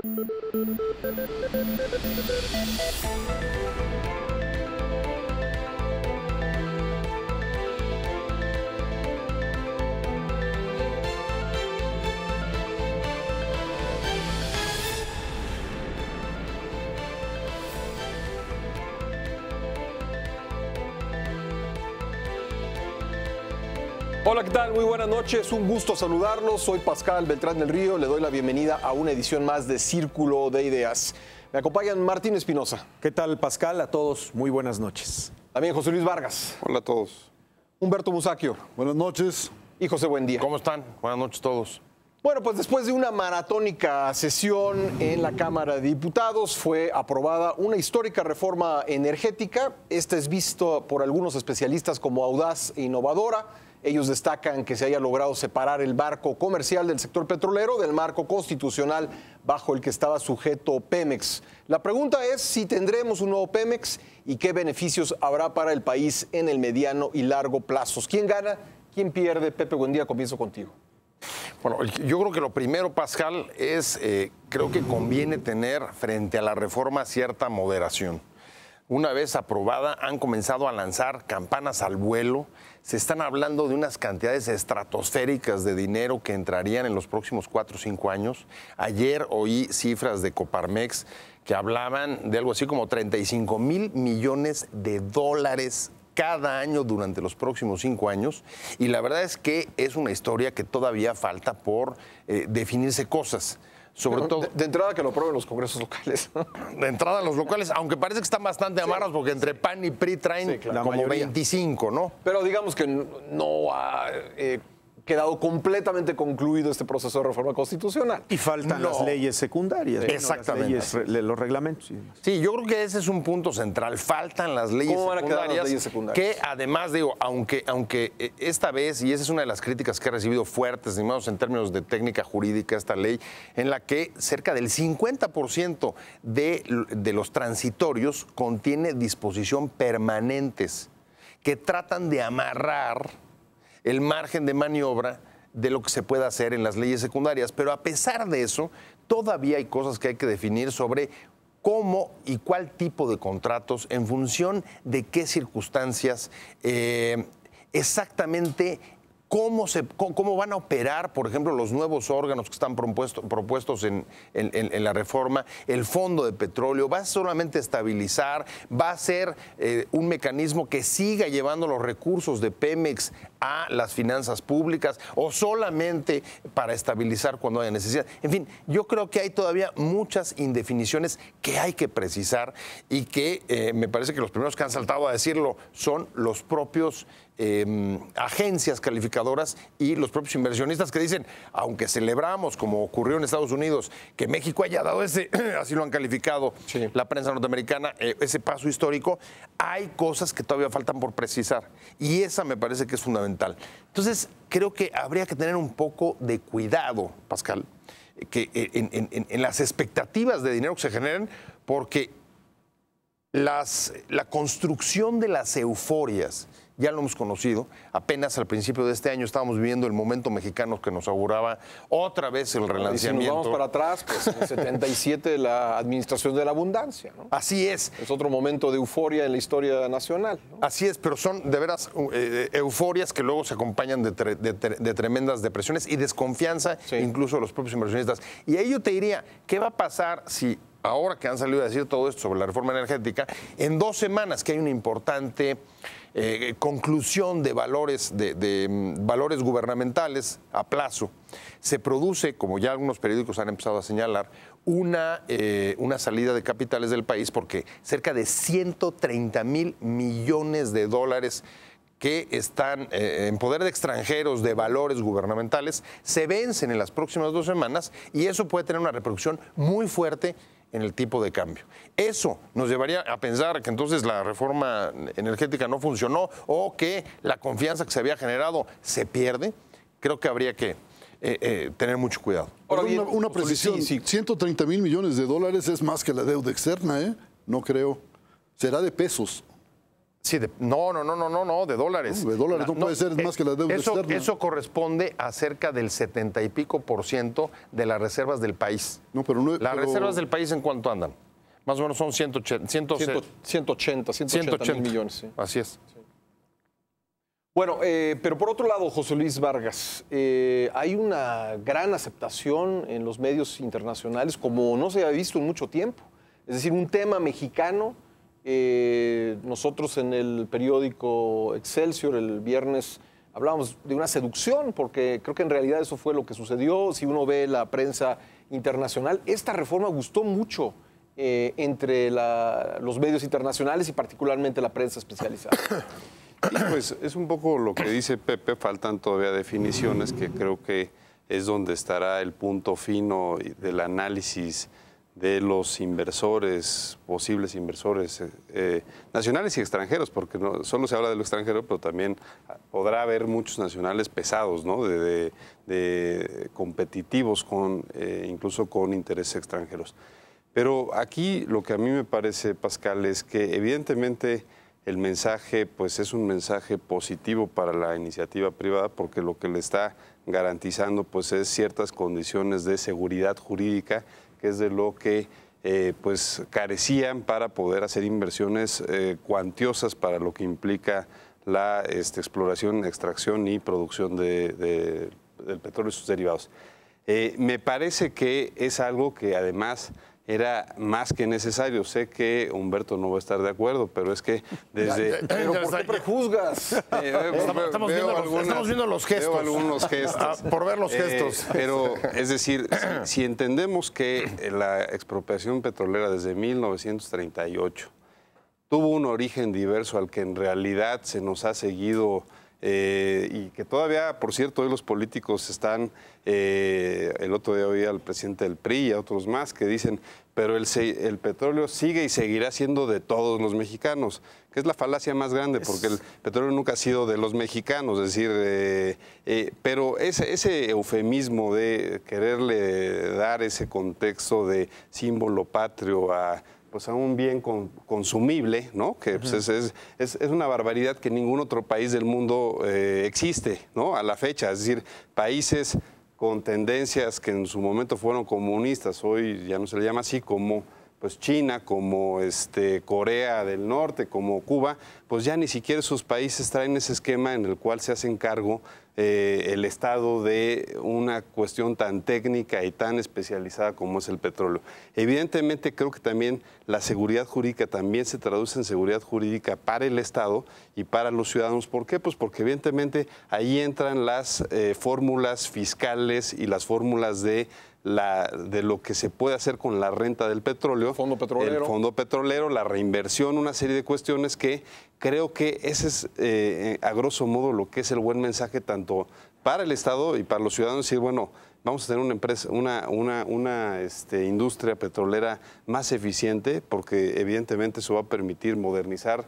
Hola, ¿qué tal? Muy buenas noches, un gusto saludarlos. Soy Pascal Beltrán del Río, le doy la bienvenida a una edición más de Círculo de Ideas. Me acompañan Martín Espinosa. ¿Qué tal, Pascal? A todos, muy buenas noches. También José Luis Vargas. Hola a todos. Humberto Musacchio. Buenas noches. Y José Buendía. ¿Cómo están? Buenas noches a todos. Bueno, pues después de una maratónica sesión en la Cámara de Diputados fue aprobada una histórica reforma energética. Esta es visto por algunos especialistas como audaz e innovadora. Ellos destacan que se haya logrado separar el marco comercial del sector petrolero del marco constitucional bajo el que estaba sujeto Pemex. La pregunta es si tendremos un nuevo Pemex y qué beneficios habrá para el país en el mediano y largo plazos. ¿Quién gana? ¿Quién pierde? Pepe Buendía, comienzo contigo. Bueno, yo creo que lo primero, Pascal, es creo que conviene tener frente a la reforma cierta moderación. Una vez aprobada, han comenzado a lanzar campanas al vuelo. Se están hablando de unas cantidades estratosféricas de dinero que entrarían en los próximos 4 o 5 años. Ayer oí cifras de Coparmex que hablaban de algo así como 35,000 millones de dólares cada año durante los próximos 5 años. Y la verdad es que es una historia que todavía falta por definirse cosas. Sobre todo de entrada que lo aprueben los congresos locales. De entrada los locales, aunque parece que están bastante amarras porque entre PAN y PRI traen como 25, ¿no? Pero digamos que no ha quedado completamente concluido este proceso de reforma constitucional. Y faltan las leyes secundarias. Exactamente. Las leyes, los reglamentos y demás. Sí, yo creo que ese es un punto central. Faltan las leyes ¿Cómo van a secundarias. quedar las leyes secundarias? Que además, digo, aunque esta vez, y esa es una de las críticas que ha recibido fuertes, estimados, en términos de técnica jurídica, esta ley, en la que cerca del 50% de los transitorios contiene disposición permanentes que tratan de amarrar el margen de maniobra de lo que se puede hacer en las leyes secundarias. Pero a pesar de eso, todavía hay cosas que hay que definir sobre cómo y cuál tipo de contratos, en función de qué circunstancias, exactamente cómo van a operar, por ejemplo, los nuevos órganos que están propuestos en la reforma. El Fondo de Petróleo va a solamente estabilizar, va a ser un mecanismo que siga llevando los recursos de Pemex a las finanzas públicas, o solamente para estabilizar cuando haya necesidad. En fin, yo creo que hay todavía muchas indefiniciones que hay que precisar y que me parece que los primeros que han saltado a decirlo son los propios agencias calificadoras y los propios inversionistas que dicen, aunque celebramos, como ocurrió en Estados Unidos, que México haya dado ese, así lo han calificado la prensa norteamericana, ese paso histórico, hay cosas que todavía faltan por precisar y esa me parece que es fundamental. Entonces, creo que habría que tener un poco de cuidado, Pascal, que en las expectativas de dinero que se generen, porque la construcción de las euforias, ya lo hemos conocido, apenas al principio de este año estábamos viviendo el momento mexicano que nos auguraba otra vez el relanzamiento. Y si nos vamos para atrás, pues en el 77 la administración de la abundancia, ¿no? Así es. Es otro momento de euforia en la historia nacional, ¿no? Así es, pero son de veras euforias que luego se acompañan de tremendas depresiones y desconfianza, incluso de los propios inversionistas. Y ahí yo te diría, ¿qué va a pasar si ahora que han salido a decir todo esto sobre la reforma energética, en 2 semanas que hay una importante conclusión de valores, valores gubernamentales a plazo, se produce, como ya algunos periódicos han empezado a señalar, una salida de capitales del país, porque cerca de 130,000 millones de dólares que están en poder de extranjeros de valores gubernamentales se vencen en las próximas 2 semanas, y eso puede tener una repercusión muy fuerte en el tipo de cambio. Eso nos llevaría a pensar que entonces la reforma energética no funcionó, o que la confianza que se había generado se pierde. Creo que habría que tener mucho cuidado. Ahora, una precisión, 130,000 millones de dólares es más que la deuda externa, ¿eh? No creo. Será de pesos. Sí, no, de dólares. De dólares no puede ser más que la deuda externa. Eso corresponde a cerca del 70 y pico % de las reservas del país. No, pero Las reservas del país, ¿en cuánto andan? Más o menos son 180 mil millones. Sí. Así es. Bueno, pero por otro lado, José Luis Vargas, hay una gran aceptación en los medios internacionales, como no se ha visto en mucho tiempo. Es decir, un tema mexicano. Nosotros en el periódico Excelsior el viernes hablábamos de una seducción, porque creo que en realidad eso fue lo que sucedió. Si uno ve la prensa internacional, esta reforma gustó mucho entre los medios internacionales y particularmente la prensa especializada. Y pues es un poco lo que dice Pepe, faltan todavía definiciones que creo que es donde estará el punto fino del análisis de los inversores, posibles inversores nacionales y extranjeros, porque no solo se habla de lo extranjero, pero también podrá haber muchos nacionales pesados, ¿no? de competitivos incluso con intereses extranjeros. Pero aquí lo que a mí me parece, Pascal, es que evidentemente el mensaje pues es un mensaje positivo para la iniciativa privada, porque lo que le está garantizando pues es ciertas condiciones de seguridad jurídica, que es de lo que pues carecían para poder hacer inversiones cuantiosas para lo que implica la exploración, extracción y producción del petróleo y sus derivados. Me parece que es algo que además era más que necesario. Sé que Humberto no va a estar de acuerdo, pero es que desde... ¿Pero por qué prejuzgas? Estamos viendo los gestos. Veo algunos gestos. Por ver los gestos. Pero, es decir, si entendemos que la expropiación petrolera desde 1938 tuvo un origen diverso al que en realidad se nos ha seguido... y que todavía, por cierto, hoy los políticos están, el otro día oí al presidente del PRI y a otros más que dicen, pero el petróleo sigue y seguirá siendo de todos los mexicanos, que es la falacia más grande, porque el petróleo nunca ha sido de los mexicanos, es decir, pero ese eufemismo de quererle dar ese contexto de símbolo patrio a un bien consumible, ¿no? Que pues, es una barbaridad que en ningún otro país del mundo existe, ¿no? A la fecha, es decir, países con tendencias que en su momento fueron comunistas, hoy ya no se le llama así, como pues China, como Corea del Norte, como Cuba, pues ya ni siquiera esos países traen ese esquema en el cual se hacen cargo el Estado de una cuestión tan técnica y tan especializada como es el petróleo. Evidentemente creo que también la seguridad jurídica también se traduce en seguridad jurídica para el Estado y para los ciudadanos. ¿Por qué? Pues porque evidentemente ahí entran las fórmulas fiscales y las fórmulas de lo que se puede hacer con la renta del petróleo, fondo petrolero. El fondo petrolero, la reinversión, una serie de cuestiones que creo que ese es a grosso modo lo que es el buen mensaje tanto para el Estado y para los ciudadanos, decir, bueno, vamos a tener una empresa, una industria petrolera más eficiente, porque evidentemente eso va a permitir modernizar,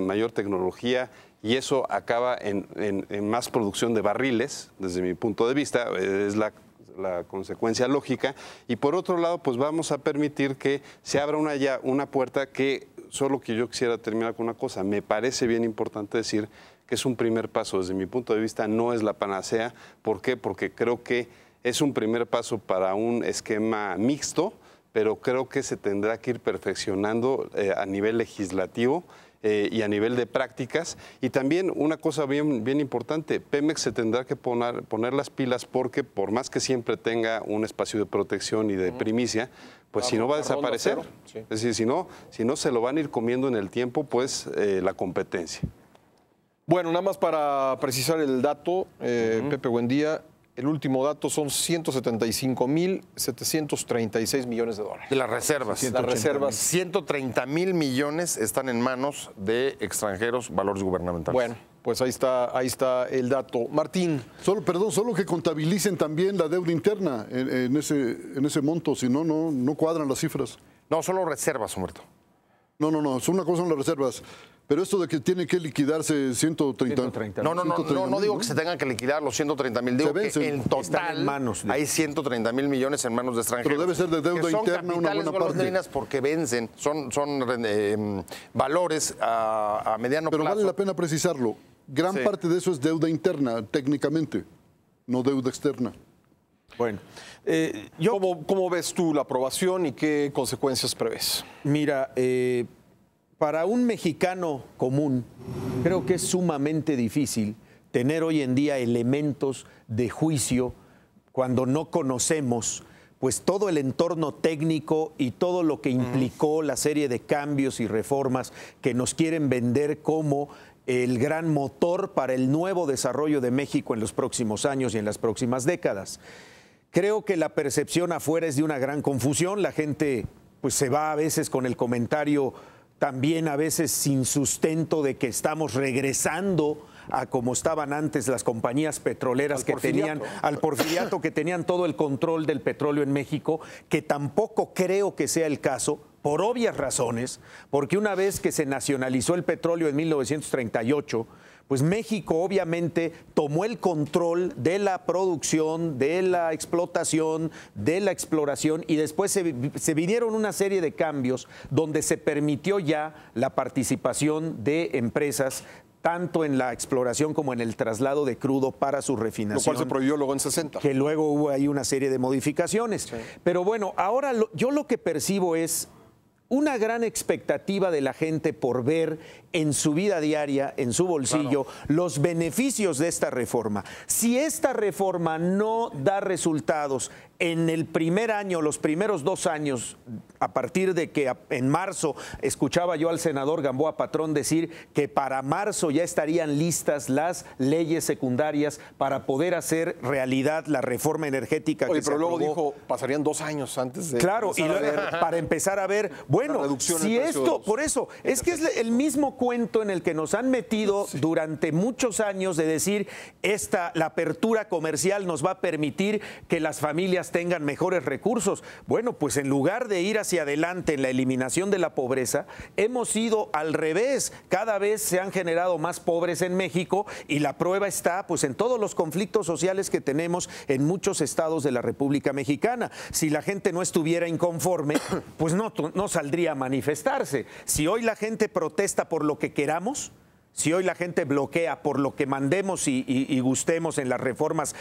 mayor tecnología, y eso acaba en más producción de barriles, desde mi punto de vista, es la consecuencia lógica, y por otro lado pues vamos a permitir que se abra una puerta que solo que yo quisiera terminar con una cosa. Me parece bien importante decir que es un primer paso, desde mi punto de vista no es la panacea. ¿Por qué? Porque creo que es un primer paso para un esquema mixto, pero creo que se tendrá que ir perfeccionando a nivel legislativo y a nivel de prácticas. Y también una cosa bien importante, Pemex se tendrá que poner las pilas, porque por más que siempre tenga un espacio de protección y de primicia, pues si no va a desaparecer. Sí. Es decir, si no se lo van a ir comiendo en el tiempo, pues la competencia. Bueno, nada más para precisar el dato, Pepe, buen día. El último dato son 175.736 millones de dólares. De las reservas. Las reservas. 130.000 millones están en manos de extranjeros, valores gubernamentales. Bueno, pues ahí está el dato. Martín. Solo que contabilicen también la deuda interna en ese monto, si no, no cuadran las cifras. No, solo reservas, Humberto. No, es una cosa son las reservas. Pero esto de que tiene que liquidarse 130 No digo que se tengan que liquidar los 130,000. Digo que en total en manos hay 130,000 millones en manos de extranjeros. Pero debe ser de deuda interna una buena parte. Golondrinas porque vencen, son valores a mediano plazo. Pero vale la pena precisarlo. Gran parte de eso es deuda interna, técnicamente, no deuda externa. Bueno, ¿Cómo ves tú la aprobación y qué consecuencias prevés? mira, para un mexicano común, creo que es sumamente difícil tener hoy en día elementos de juicio cuando no conocemos pues todo el entorno técnico y todo lo que implicó la serie de cambios y reformas que nos quieren vender como el gran motor para el nuevo desarrollo de México en los próximos años y en las próximas décadas. Creo que la percepción afuera es de una gran confusión. La gente pues se va a veces con el comentario también a veces sin sustento de que estamos regresando a como estaban antes las compañías petroleras que tenían, al porfiriato, que tenían todo el control del petróleo en México, que tampoco creo que sea el caso, por obvias razones, porque una vez que se nacionalizó el petróleo en 1938, pues México obviamente tomó el control de la producción, de la explotación, de la exploración y después se vinieron una serie de cambios donde se permitió ya la participación de empresas tanto en la exploración como en el traslado de crudo para su refinación. Lo cual se prohibió luego en 60. Que luego hubo ahí una serie de modificaciones. Sí. Pero bueno, ahora yo lo que percibo es una gran expectativa de la gente por ver en su vida diaria, en su bolsillo, los beneficios de esta reforma. Si esta reforma no da resultados en el primer año, los primeros 2 años, a partir de que en marzo escuchaba yo al senador Gamboa Patrón decir que para marzo ya estarían listas las leyes secundarias para poder hacer realidad la reforma energética. Oye, pero luego dijo, pasarían 2 años antes de... Claro, y para empezar a ver, bueno, si esto, por eso, es que es el mismo cuento en el que nos han metido durante muchos años de decir, la apertura comercial nos va a permitir que las familias tengan mejores recursos. Bueno, pues en lugar de ir hacia adelante en la eliminación de la pobreza, hemos ido al revés. Cada vez se han generado más pobres en México y la prueba está pues en todos los conflictos sociales que tenemos en muchos estados de la República Mexicana. Si la gente no estuviera inconforme, pues no saldría a manifestarse. Si hoy la gente protesta por lo que queramos, si hoy la gente bloquea por lo que mandemos y gustemos en las reformas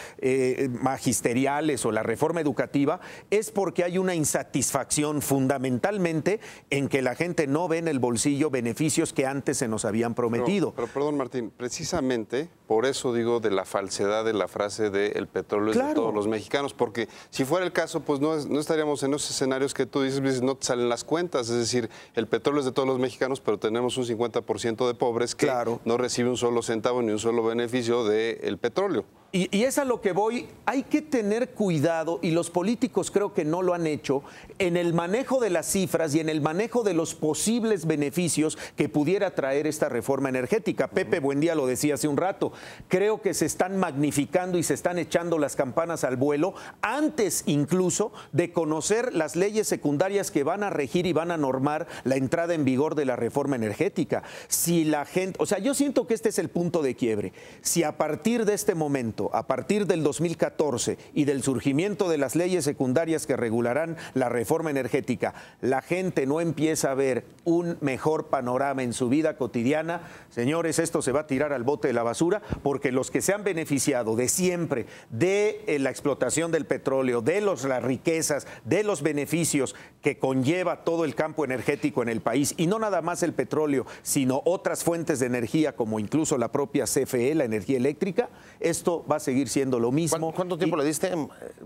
magisteriales o la reforma educativa, es porque hay una insatisfacción fundamentalmente en que la gente no ve en el bolsillo beneficios que antes se nos habían prometido. Pero perdón, Martín, precisamente por eso digo de la falsedad de la frase de el petróleo es de todos los mexicanos, porque si fuera el caso, pues no estaríamos en esos escenarios que tú dices, no te salen las cuentas, es decir, el petróleo es de todos los mexicanos, pero tenemos un 50% de pobres que no recibe un solo centavo ni un solo beneficio del petróleo. Y es a lo que voy, hay que tener cuidado, y los políticos creo que no lo han hecho, en el manejo de las cifras y en el manejo de los posibles beneficios que pudiera traer esta reforma energética. Pepe Buendía lo decía hace un rato, creo que se están magnificando y se están echando las campanas al vuelo antes incluso de conocer las leyes secundarias que van a regir y van a normar la entrada en vigor de la reforma energética. Si la gente, o sea, yo siento que este es el punto de quiebre. Si a partir de este momento, a partir del 2014 y del surgimiento de las leyes secundarias que regularán la reforma energética, la gente no empieza a ver un mejor panorama en su vida cotidiana, señores, esto se va a tirar al bote de la basura, porque los que se han beneficiado de siempre de la explotación del petróleo, de las riquezas, de los beneficios que conlleva todo el campo energético en el país, y no nada más el petróleo, sino otras fuentes de energía como incluso la propia CFE, la energía eléctrica, esto va a seguir siendo lo mismo. ¿Cuánto tiempo le diste?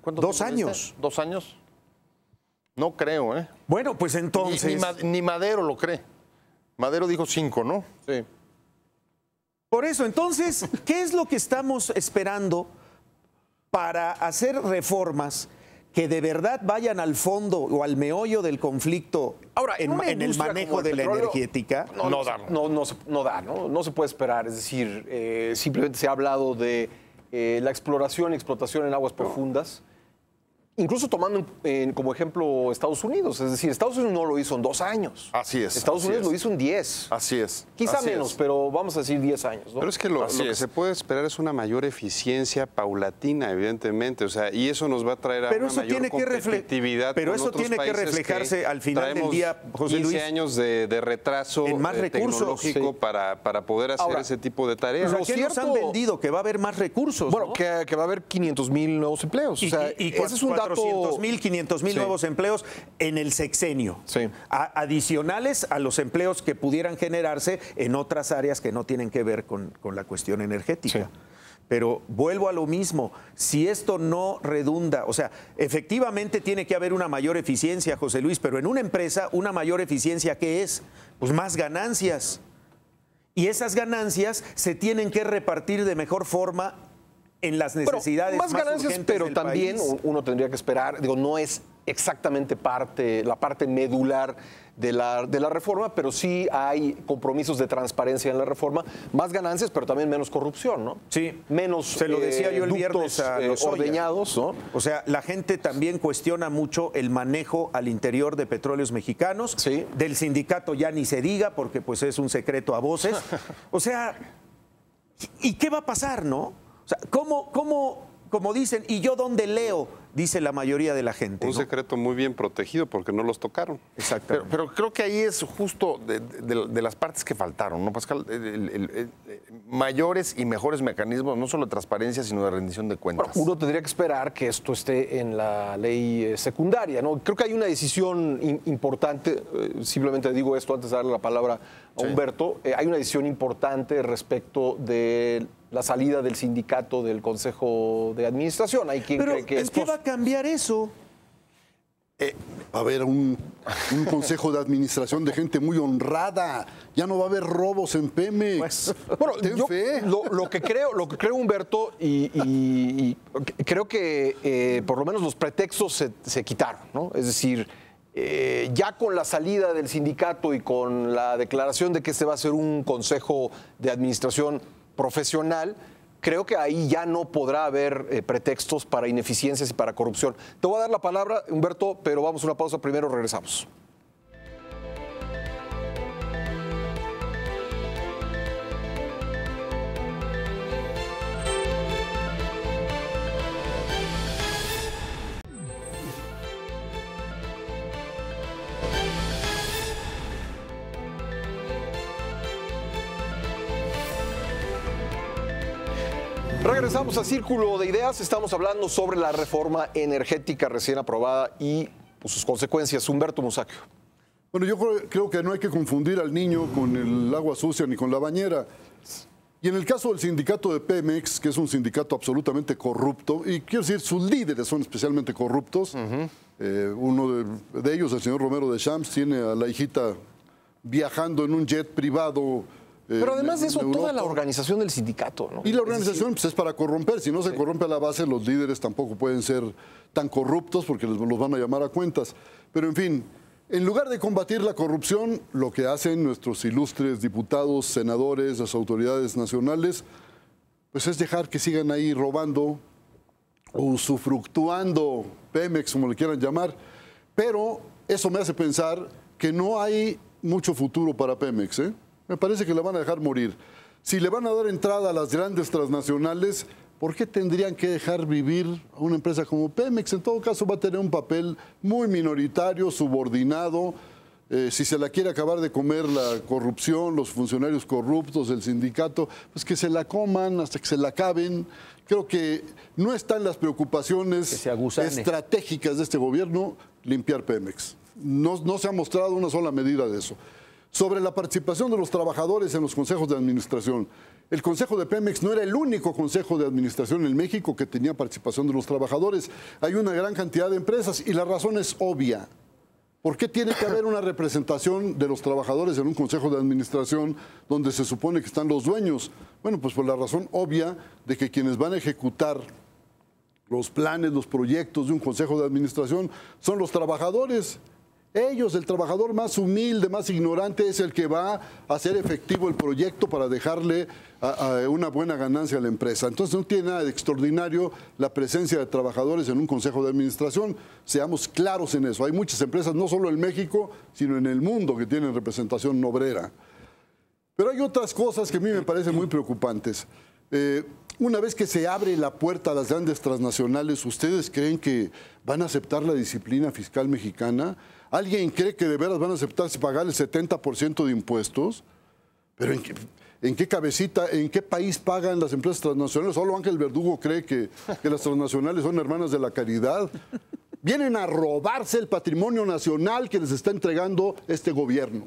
2 años. 2 años. No creo, ¿eh? Bueno, pues entonces... Ni Madero lo cree. Madero dijo 5, ¿no? Sí. Por eso, entonces, ¿qué es lo que estamos esperando para hacer reformas que de verdad vayan al fondo o al meollo del conflicto en el manejo de la energética? No se puede esperar. Es decir, simplemente se ha hablado de la exploración y explotación en aguas profundas. Incluso tomando como ejemplo Estados Unidos. Es decir, Estados Unidos no lo hizo en 2 años. Así es. Estados así Unidos es. lo hizo en 10. Así es. Quizá así menos, es. pero vamos a decir 10 años, ¿no? Pero es que lo Así que es. se puede esperar es una mayor eficiencia paulatina, evidentemente. O sea, y eso nos va a traer a Pero una eso mayor tiene que competitividad. pero con eso otros tiene que países reflejarse al final del traemos día, José 15 Luis, años de retraso en más recursos, tecnológico sí. para poder hacer Ahora, ese tipo de tareas. O sea, Lo ¿qué nos han cierto- vendido? Que va a haber más recursos. Bueno, ¿no? que va a haber 500,000 nuevos empleos. Y, o sea, y ese es un dato... 400,000, 500,000 Sí. nuevos empleos en el sexenio. Sí. Adicionales a los empleos que pudieran generarse en otras áreas que no tienen que ver con la cuestión energética. Sí. Pero vuelvo a lo mismo, si esto no redunda, o sea, efectivamente tiene que haber una mayor eficiencia, José Luis, pero en una empresa, una mayor eficiencia, ¿qué es? Pues más ganancias. Y esas ganancias se tienen que repartir de mejor forma en las Bueno, necesidades más ganancias, urgentes pero del también país. uno tendría que esperar, digo, no es exactamente la parte medular de la reforma, pero sí hay compromisos de transparencia en la reforma, más ganancias, pero también menos corrupción, ¿no? Sí. Menos Se lo decía yo el viernes a Lozoya. ordeñados, ¿no? O sea, la gente también cuestiona mucho el manejo al interior de Petróleos Mexicanos. Sí. Del sindicato ya ni se diga, porque pues es un secreto a voces. O sea, ¿y qué va a pasar, no? O sea, como dicen, ¿y yo dónde leo? Dice la mayoría de la gente. Un ¿no? secreto muy bien protegido porque no los tocaron. Exactamente. Pero creo que ahí es justo de las partes que faltaron, ¿no, Pascal? Mayores y mejores mecanismos, no solo de transparencia, sino de rendición de cuentas. Bueno, uno tendría que esperar que esto esté en la ley secundaria, ¿no? Creo que hay una decisión importante, simplemente digo esto antes de darle la palabra a Humberto, hay una decisión importante respecto de la salida del sindicato del Consejo de Administración. Hay quien Pero cree que ¿en qué va a cambiar eso? Va a haber un consejo de administración de gente muy honrada. Ya no va a haber robos en Pemex. Bueno, Ten yo fe. lo que creo, Humberto, y creo que por lo menos los pretextos se quitaron, ¿no? Es decir, ya con la salida del sindicato y con la declaración de que este va a ser un consejo de administración profesional, creo que ahí ya no podrá haber pretextos para ineficiencias y para corrupción. Te voy a dar la palabra, Humberto, pero vamos a una pausa primero, regresamos. Regresamos a Círculo de Ideas. Estamos hablando sobre la reforma energética recién aprobada y pues, sus consecuencias. Humberto Musacchio. Bueno, yo creo que no hay que confundir al niño con el agua sucia ni con la bañera. Y en el caso del sindicato de Pemex, que es un sindicato absolutamente corrupto, y quiero decir, sus líderes son especialmente corruptos. Uno de ellos, el señor Romero de Champs, tiene a la hijita viajando en un jet privado. Pero además de eso, en toda la Europa. organización del sindicato, ¿no? Y la organización pues, es para corromper. Si no se corrompe a la base, los líderes tampoco pueden ser tan corruptos porque los van a llamar a cuentas. Pero en fin, en lugar de combatir la corrupción, lo que hacen nuestros ilustres diputados, senadores, las autoridades nacionales, pues es dejar que sigan ahí robando o usufructuando Pemex, como le quieran llamar. Pero eso me hace pensar que no hay mucho futuro para Pemex, ¿eh? Me parece que la van a dejar morir. Si le van a dar entrada a las grandes transnacionales, ¿por qué tendrían que dejar vivir a una empresa como Pemex? En todo caso va a tener un papel muy minoritario, subordinado. Si se la quiere acabar de comer la corrupción, los funcionarios corruptos, el sindicato, pues que se la coman hasta que se la acaben. Creo que no están las preocupaciones Que se aguzane. estratégicas de este gobierno limpiar Pemex. No se ha mostrado una sola medida de eso. Sobre la participación de los trabajadores en los consejos de administración. El Consejo de Pemex no era el único consejo de administración en México que tenía participación de los trabajadores. Hay una gran cantidad de empresas y la razón es obvia. ¿Por qué tiene que haber una representación de los trabajadores en un consejo de administración donde se supone que están los dueños? Bueno, pues por la razón obvia de que quienes van a ejecutar los planes, los proyectos de un consejo de administración son los trabajadores. Ellos, el trabajador más humilde, más ignorante, es el que va a hacer efectivo el proyecto para dejarle una buena ganancia a la empresa. Entonces no tiene nada de extraordinario la presencia de trabajadores en un consejo de administración. Seamos claros en eso. Hay muchas empresas, no solo en México, sino en el mundo, que tienen representación obrera. Pero hay otras cosas que a mí me parecen muy preocupantes. Una vez que se abre la puerta a las grandes transnacionales, ¿ustedes creen que van a aceptar la disciplina fiscal mexicana? ¿Alguien cree que de veras van a aceptar pagar el 70% de impuestos? ¿Pero en qué cabecita, en qué país pagan las empresas transnacionales? Solo Ángel Verdugo cree que las transnacionales son hermanas de la caridad. Vienen a robarse el patrimonio nacional que les está entregando este gobierno.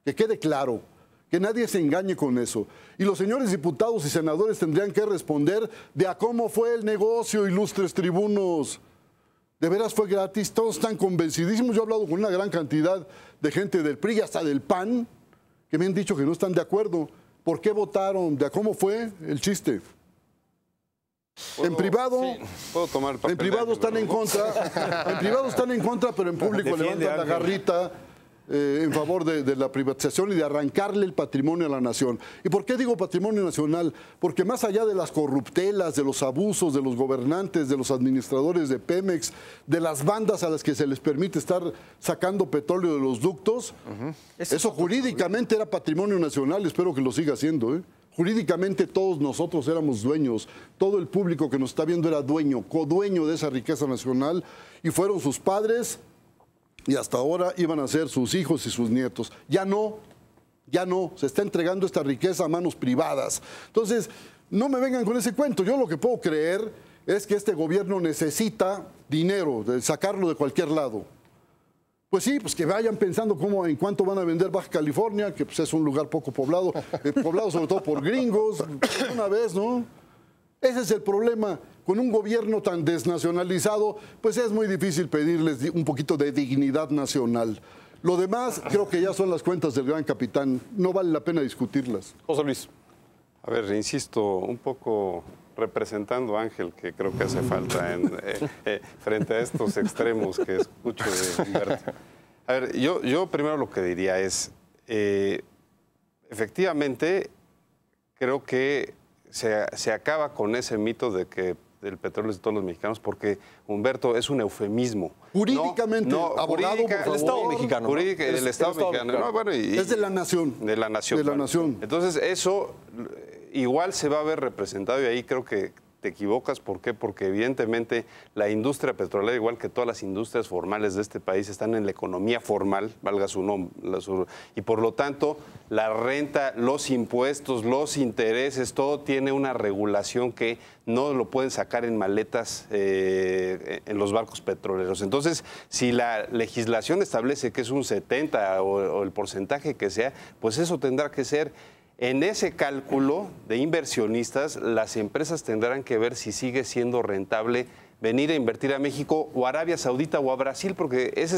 Que quede claro. Que nadie se engañe con eso. Y los señores diputados y senadores tendrían que responder de a cómo fue el negocio, ilustres tribunos. ¿De veras fue gratis? Todos están convencidísimos. Yo he hablado con una gran cantidad de gente del PRI y hasta del PAN que me han dicho que no están de acuerdo. ¿Por qué votaron? ¿De a cómo fue el chiste? En privado, sí, puedo tomar el papel en privado están en contra, en privado están en contra, pero en público levantan la garrita en favor de la privatización y de arrancarle el patrimonio a la nación. ¿Y por qué digo patrimonio nacional? Porque más allá de las corruptelas, de los abusos de los gobernantes, de los administradores de Pemex, de las bandas a las que se les permite estar sacando petróleo de los ductos, eso jurídicamente era patrimonio nacional, espero que lo siga siendo, ¿eh? Jurídicamente todos nosotros éramos dueños, todo el público que nos está viendo era dueño, codueño de esa riqueza nacional, y fueron sus padres y hasta ahora iban a ser sus hijos y sus nietos. Ya no, se está entregando esta riqueza a manos privadas. Entonces, no me vengan con ese cuento. Yo lo que puedo creer es que este gobierno necesita dinero, de sacarlo de cualquier lado. Pues sí, pues que vayan pensando en cuánto van a vender Baja California, que pues es un lugar poco poblado, poblado sobre todo por gringos, una vez, ¿no? Ese es el problema. Con un gobierno tan desnacionalizado, pues es muy difícil pedirles un poquito de dignidad nacional. Lo demás, creo que ya son las cuentas del gran capitán. No vale la pena discutirlas. José Luis. A ver, insisto, un poco representando a Ángel, que creo que hace falta frente a estos extremos que escucho de Humberto. A ver, yo primero lo que diría es, efectivamente, creo que se acaba con ese mito de que el petróleo es de todos los mexicanos, porque, Humberto, es un eufemismo. Jurídicamente, abogado, por favor. El Estado mexicano. El Estado mexicano. No, bueno, es de la nación. De la nación. De la nación. Entonces, eso igual se va a ver representado, y ahí creo que te equivocas. ¿Por qué? Porque evidentemente la industria petrolera, igual que todas las industrias formales de este país, están en la economía formal, valga su nombre, y por lo tanto la renta, los impuestos, los intereses, todo tiene una regulación que no lo pueden sacar en maletas en los barcos petroleros. Entonces, si la legislación establece que es un 70 o el porcentaje que sea, pues eso tendrá que ser. En ese cálculo de inversionistas, las empresas tendrán que ver si sigue siendo rentable venir a invertir a México o a Arabia Saudita o a Brasil, porque ese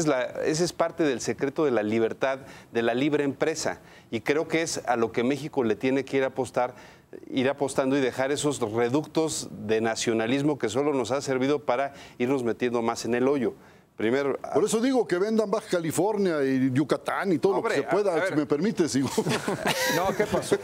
es parte del secreto de la libertad, de la libre empresa. Y creo que es a lo que México le tiene que ir apostando y dejar esos reductos de nacionalismo que solo nos ha servido para irnos metiendo más en el hoyo. Primero, por eso digo que vendan Baja California y Yucatán y todo, hombre, lo que se pueda, si me permites. Digo. No, ¿qué pasó?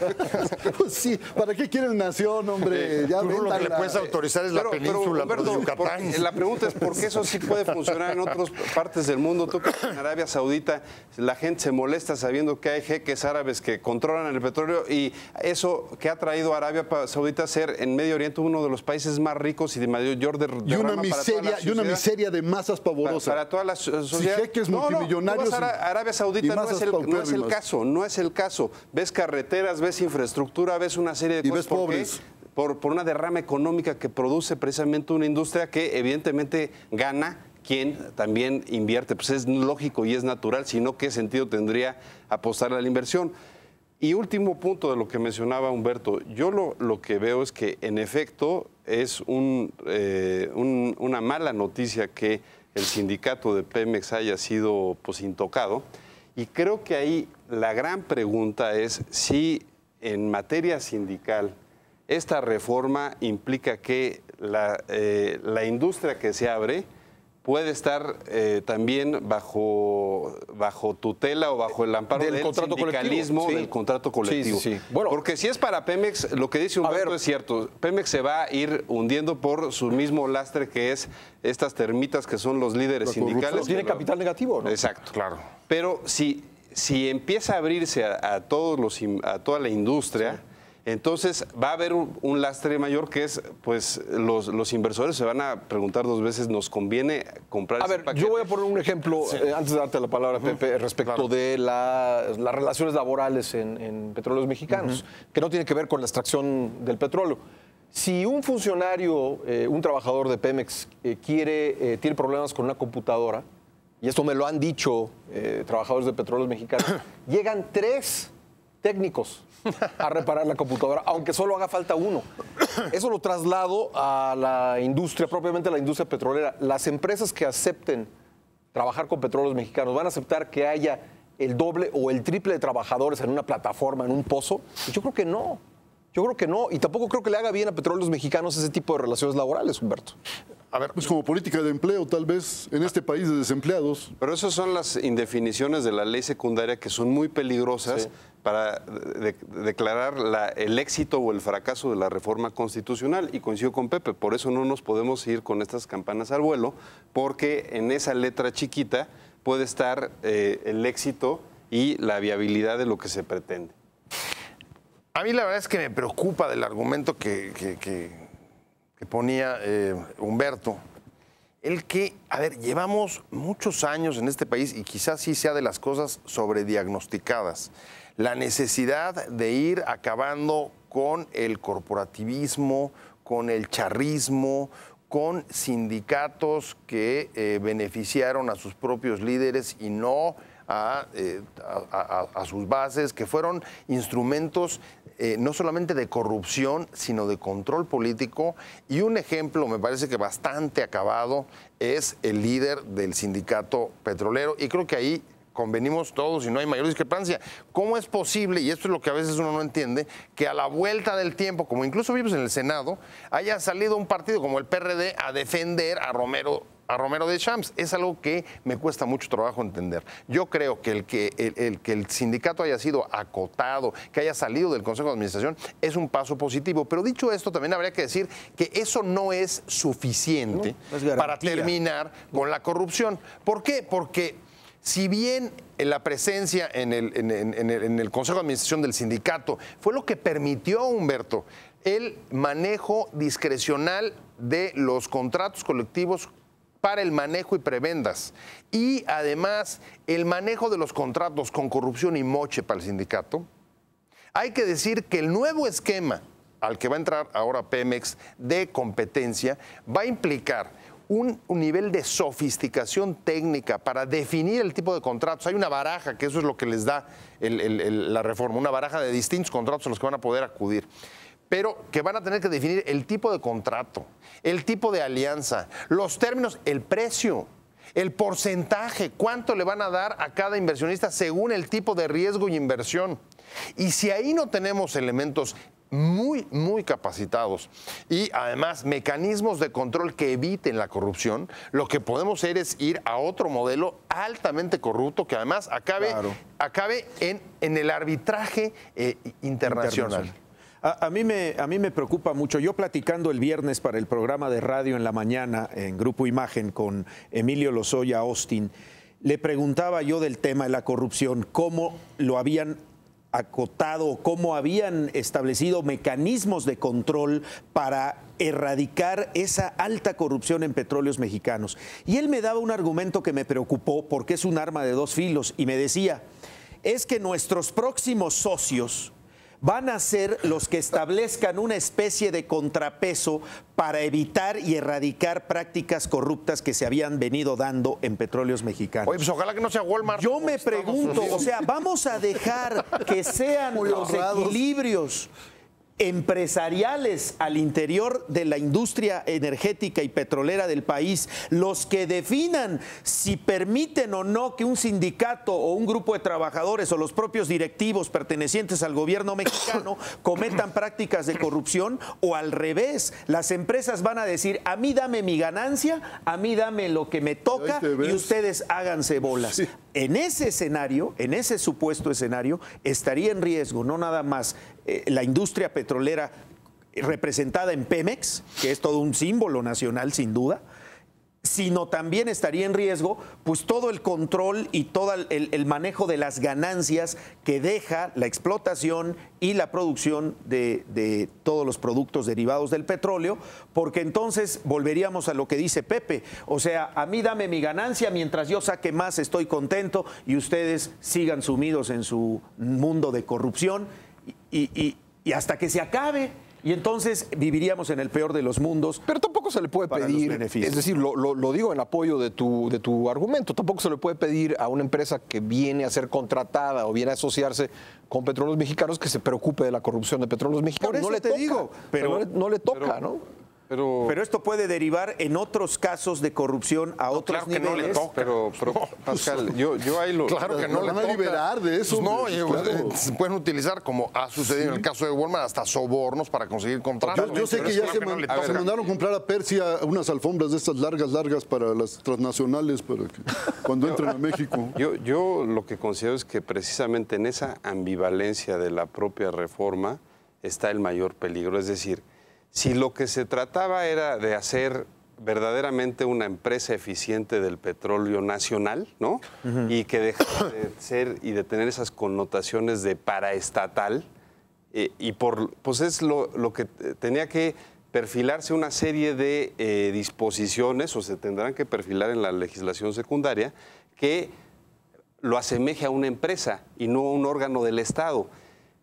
Pues sí, ¿para qué quieren nación, hombre? Ya lo que le puedes autorizar es la península, pero Yucatán. La pregunta es por qué eso sí puede funcionar en otras partes del mundo. Tú que en Arabia Saudita la gente se molesta sabiendo que hay jeques árabes que controlan el petróleo, y eso que ha traído a Arabia Saudita a ser en Medio Oriente uno de los países más ricos y de mayor y una miseria de masas pavorosas. Para todas las sociedades. Si jeques multimillonarios. Arabia Saudita no es el caso. Ves carreteras, ves infraestructura, ves una serie de cosas. Ves pobres. Por una derrama económica que produce precisamente una industria que evidentemente gana quien también invierte. Pues es lógico y es natural, sino qué sentido tendría apostar a la inversión. Y último punto de lo que mencionaba Humberto, yo lo que veo es que en efecto es una mala noticia que el sindicato de Pemex haya sido pues intocado, y creo que ahí la gran pregunta es si en materia sindical esta reforma implica que la industria que se abre puede estar también bajo tutela o bajo el amparo del contrato sindicalismo colectivo. Sí. del contrato colectivo. Sí. Bueno, porque si es para Pemex, lo que dice Humberto es cierto. Pemex se va a ir hundiendo por su mismo lastre, que es estas termitas que son los líderes sindicales. Tiene capital negativo, ¿no? Exacto. Claro. Pero si empieza a abrirse a toda la industria, entonces va a haber un lastre mayor, que es, pues, los inversores se van a preguntar 2 veces, ¿nos conviene comprar ese paquete? Yo voy a poner un ejemplo, antes de darte la palabra, Pepe, respecto de las relaciones laborales en Petróleos Mexicanos, que no tiene que ver con la extracción del petróleo. Si un funcionario, un trabajador de Pemex tiene problemas con una computadora, y esto me lo han dicho trabajadores de Petróleos Mexicanos, llegan 3 técnicos a reparar la computadora, aunque solo haga falta uno. Eso lo traslado a la industria, propiamente a la industria petrolera. Las empresas que acepten trabajar con Petróleos Mexicanos van a aceptar que haya el doble o el triple de trabajadores en una plataforma, en un pozo. Yo creo que no. Yo creo que no. Y tampoco creo que le haga bien a Petróleos Mexicanos ese tipo de relaciones laborales, Humberto. A ver, pues como política de empleo, tal vez, en este país de desempleados. Pero esas son las indefiniciones de la ley secundaria que son muy peligrosas para declarar el éxito o el fracaso de la reforma constitucional. Y coincido con Pepe, por eso no nos podemos ir con estas campanas al vuelo, porque en esa letra chiquita puede estar el éxito y la viabilidad de lo que se pretende. A mí la verdad es que me preocupa del argumento que ponía Humberto, el que, a ver, llevamos muchos años en este país y quizás sí sea de las cosas sobrediagnosticadas. La necesidad de ir acabando con el corporativismo, con el charrismo, con sindicatos que beneficiaron a sus propios líderes y no a sus bases, que fueron instrumentos no solamente de corrupción, sino de control político. Y un ejemplo, me parece que bastante acabado, es el líder del sindicato petrolero. Y creo que ahí convenimos todos y no hay mayor discrepancia. ¿Cómo es posible, y esto es lo que a veces uno no entiende, que a la vuelta del tiempo, como incluso vimos en el Senado, haya salido un partido como el PRD a defender a Romero Deschamps? Es algo que me cuesta mucho trabajo entender. Yo creo que el sindicato haya sido acotado, que haya salido del Consejo de Administración, es un paso positivo. Pero dicho esto, también habría que decir que eso no es suficiente para terminar con la corrupción. ¿Por qué? Porque si bien la presencia en el Consejo de Administración del sindicato fue lo que permitió, Humberto, el manejo discrecional de los contratos colectivos para el manejo y prebendas, y además el manejo de los contratos con corrupción y moche para el sindicato, hay que decir que el nuevo esquema al que va a entrar ahora Pemex de competencia va a implicar un nivel de sofisticación técnica para definir el tipo de contratos. Hay una baraja, que eso es lo que les da la reforma, una baraja de distintos contratos a los que van a poder acudir, pero que van a tener que definir el tipo de contrato, el tipo de alianza, los términos, el precio, el porcentaje, cuánto le van a dar a cada inversionista según el tipo de riesgo y inversión. Y si ahí no tenemos elementos muy, muy capacitados y además mecanismos de control que eviten la corrupción, lo que podemos hacer es ir a otro modelo altamente corrupto que además acabe en el arbitraje internacional. A mí me preocupa mucho. Yo platicando el viernes para el programa de radio en la mañana en Grupo Imagen con Emilio Lozoya Austin, le preguntaba yo del tema de la corrupción, cómo lo habían acotado, cómo habían establecido mecanismos de control para erradicar esa alta corrupción en Petróleos Mexicanos. Y él me daba un argumento que me preocupó porque es un arma de 2 filos y me decía, es que nuestros próximos socios van a ser los que establezcan una especie de contrapeso para evitar y erradicar prácticas corruptas que se habían venido dando en Petróleos Mexicanos. Oye, pues ojalá que no sea Walmart. Yo me pregunto, o sea, vamos a dejar que sean los equilibrios empresariales al interior de la industria energética y petrolera del país los que definan si permiten o no que un sindicato o un grupo de trabajadores o los propios directivos pertenecientes al gobierno mexicano cometan prácticas de corrupción, o al revés, las empresas van a decir: a mí dame mi ganancia, a mí dame lo que me toca y ustedes háganse bolas. Sí. En ese escenario, en ese supuesto escenario, estaría en riesgo no nada más la industria petrolera representada en Pemex, que es todo un símbolo nacional sin duda, sino también estaría en riesgo pues todo el control y todo el manejo de las ganancias que deja la explotación y la producción de todos los productos derivados del petróleo, porque entonces volveríamos a lo que dice Pepe, o sea, a mí dame mi ganancia, mientras yo saque más estoy contento y ustedes sigan sumidos en su mundo de corrupción y hasta que se acabe. Y entonces viviríamos en el peor de los mundos. Pero tampoco se le puede pedir, es decir, lo digo en apoyo de tu argumento, tampoco se le puede pedir a una empresa que viene a ser contratada o viene a asociarse con Petróleos Mexicanos que se preocupe de la corrupción de Petróleos Mexicanos. Por eso no le te digo, pero no le toca, ¿no? Pero esto puede derivar en otros casos de corrupción a otros niveles. No le toca. Pero Pascal, yo ahí lo... Claro que no le van a liberar de eso. Pues no, claro. se pueden utilizar, como ha sucedido en el caso de Walmart, hasta sobornos para conseguir contratos. Yo sé que ya se mandaron a comprar a Persia unas alfombras de estas largas para las transnacionales, para que cuando entren a México. Yo lo que considero es que precisamente en esa ambivalencia de la propia reforma está el mayor peligro. Es decir, si lo que se trataba era de hacer verdaderamente una empresa eficiente del petróleo nacional, ¿no? Y que dejara de ser y de tener esas connotaciones de paraestatal, pues es lo que tenía que perfilarse una serie de disposiciones, o se tendrán que perfilar en la legislación secundaria, que lo asemeje a una empresa y no a un órgano del Estado.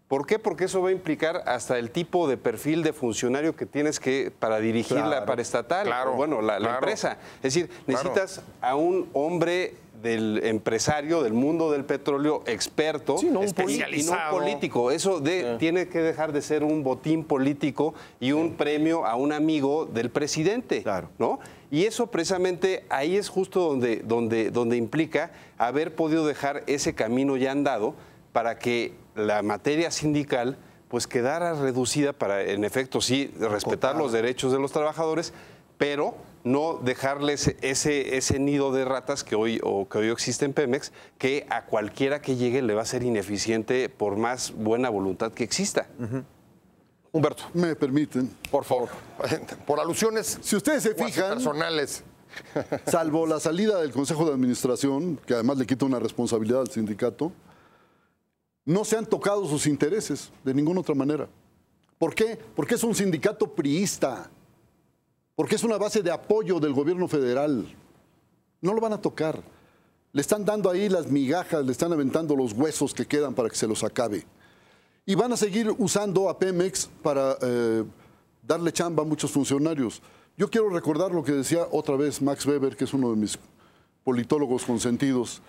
¿Por qué? Porque eso va a implicar hasta el tipo de perfil de funcionario que tienes que para dirigir la paraestatal, la empresa. Es decir, necesitas a un hombre del empresario, del mundo del petróleo, experto, especializado, y no un político. Eso tiene que dejar de ser un botín político y un premio a un amigo del presidente, ¿no? Y eso precisamente ahí es justo donde implica haber podido dejar ese camino ya andado para que la materia sindical pues quedara reducida para, en efecto, sí, respetar los derechos de los trabajadores, pero no dejarles ese nido de ratas que hoy existe en Pemex, que a cualquiera que llegue le va a ser ineficiente por más buena voluntad que exista. Humberto. Me permiten. Por favor. Por alusiones, si ustedes se fijan, personales. Salvo la salida del Consejo de Administración, que además le quita una responsabilidad al sindicato, no se han tocado sus intereses de ninguna otra manera. ¿Por qué? Porque es un sindicato priista, porque es una base de apoyo del gobierno federal. No lo van a tocar. Le están dando ahí las migajas, le están aventando los huesos que quedan para que se los acabe. Y van a seguir usando a Pemex para darle chamba a muchos funcionarios. Yo quiero recordar lo que decía otra vez Max Weber, que es uno de mis politólogos consentidos.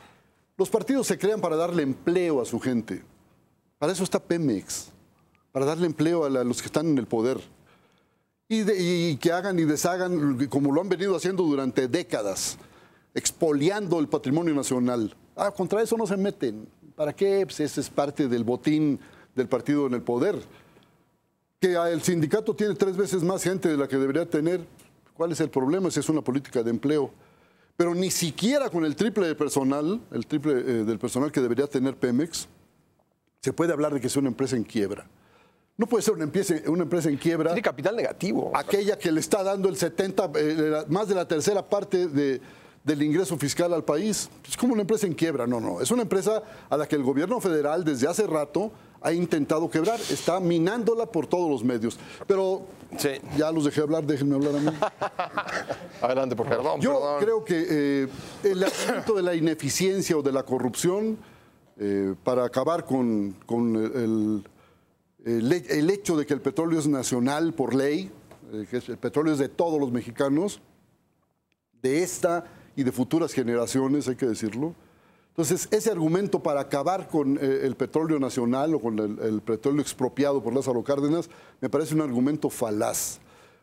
Los partidos se crean para darle empleo a su gente. Para eso está Pemex, para darle empleo a los que están en el poder. Y que hagan y deshagan como lo han venido haciendo durante décadas, expoliando el patrimonio nacional. Contra eso no se meten. ¿Para qué? Pues ese es parte del botín del partido en el poder. Que el sindicato tiene 3 veces más gente de la que debería tener. ¿Cuál es el problema? Si es una política de empleo. Pero ni siquiera con el triple de personal, el triple del personal que debería tener Pemex, se puede hablar de que es una empresa en quiebra. No puede ser una empresa en quiebra. Tiene capital negativo. Aquella que le está dando más de la tercera parte del ingreso fiscal al país. Es como una empresa en quiebra. No. Es una empresa a la que el gobierno federal desde hace rato ha intentado quebrar. Está minándola por todos los medios. Pero ya los dejé hablar, déjenme hablar a mí. Adelante, por favor. Yo creo que el asunto de la ineficiencia o de la corrupción, para acabar con el hecho de que el petróleo es nacional por ley, que el petróleo es de todos los mexicanos, de esta y de futuras generaciones, hay que decirlo, Entonces, ese argumento para acabar con el petróleo nacional o con el petróleo expropiado por Lázaro Cárdenas me parece un argumento falaz.